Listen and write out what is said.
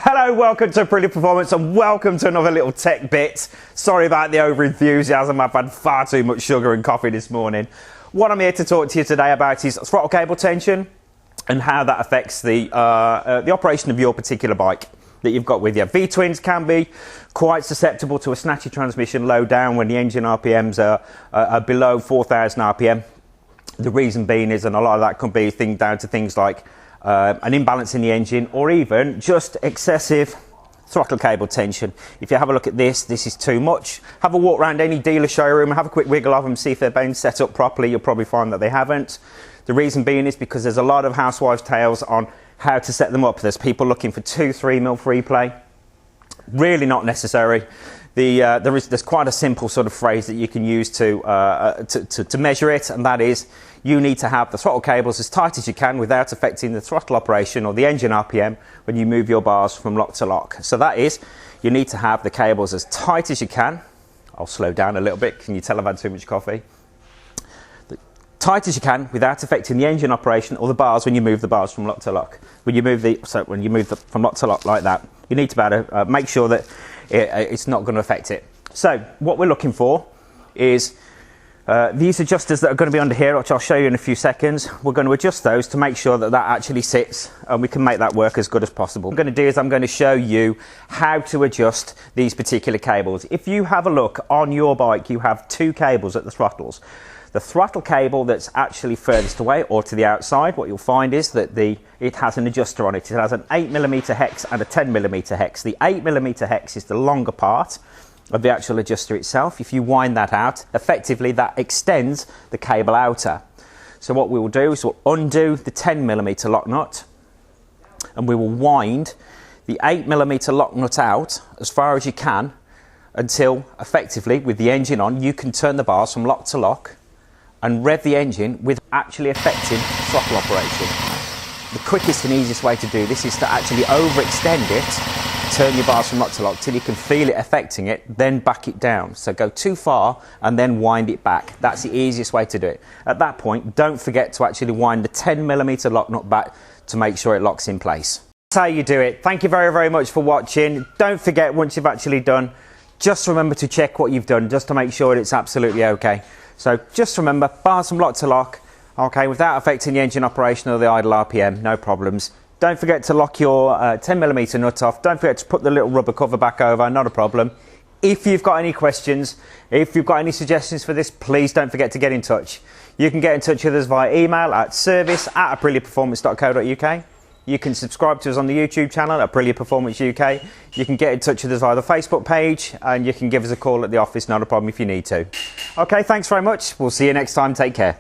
Hello, welcome to Brilliant Performance and welcome to another little tech bit. Sorry about the over-enthusiasm, I've had far too much sugar and coffee this morning. What I'm here to talk to you today about is throttle cable tension and how that affects the operation of your particular bike that you've got with you. V-twins can be quite susceptible to a snatchy transmission low down when the engine RPMs are below 4,000 RPM. The reason being is, and a lot of that can be down to things like an imbalance in the engine or even just excessive throttle cable tension. If you have a look at this, this is too much. Have a walk around any dealer showroom, have a quick wiggle of them, see if they're being set up properly. You'll probably find that they haven't. The reason being is because there's a lot of housewives' tales on how to set them up. There's people looking for 2-3 mil free play. Really not necessary. There's quite a simple sort of phrase that you can use to measure it, and that is you need to have the throttle cables as tight as you can without affecting the throttle operation or the engine RPM when you move your bars from lock to lock. So that is, you need to have the cables as tight as you can. I'll slow down a little bit. Can you tell I've had too much coffee? Tight as you can without affecting the engine operation or the bars when you move the bars from lock to lock. When you move from lock to lock like that, you need to be able to make sure that it's not going to affect it. So what we're looking for is these adjusters that are going to be under here, which I'll show you in a few seconds. We're going to adjust those to make sure that that actually sits and we can make that work as good as possible. What I'm going to do is I'm going to show you how to adjust these particular cables. If you have a look on your bike, you have two cables at the throttles. The throttle cable that's actually furthest away or to the outside, what you'll find is that it has an adjuster on it. It has an 8mm hex and a 10mm hex. The 8mm hex is the longer part of the actual adjuster itself. If you wind that out, effectively that extends the cable outer. So what we will do is we'll undo the 10mm lock nut and we will wind the 8mm lock nut out as far as you can until effectively with the engine on you can turn the bars from lock to lock and rev the engine with actually affecting throttle operation. The quickest and easiest way to do this is to actually overextend it, turn your bars from lock to lock till you can feel it affecting it, then back it down. So go too far and then wind it back. That's the easiest way to do it. At that point, don't forget to actually wind the 10mm lock nut back to make sure it locks in place. That's how you do it. Thank you very, very much for watching. Don't forget, once you've actually done, just remember to check what you've done just to make ssure it's absolutely okay. So just remember, bars from lock to lock, okay, without affecting the engine operation or the idle RPM, no problems. Don't forget to lock your 10mm nut off. Don't forget to put the little rubber cover back over, not a problem. If you've got any questions, if you've got any suggestions for this, please don't forget to get in touch. You can get in touch with us via email at service@apriliaperformance.co.uk. You can subscribe to us on the YouTube channel at Brilliant Performance UK. You can get in touch with us via the Facebook page and you can give us a call at the office, not a problem if you need to. Okay, thanks very much. We'll see you next time. Take care.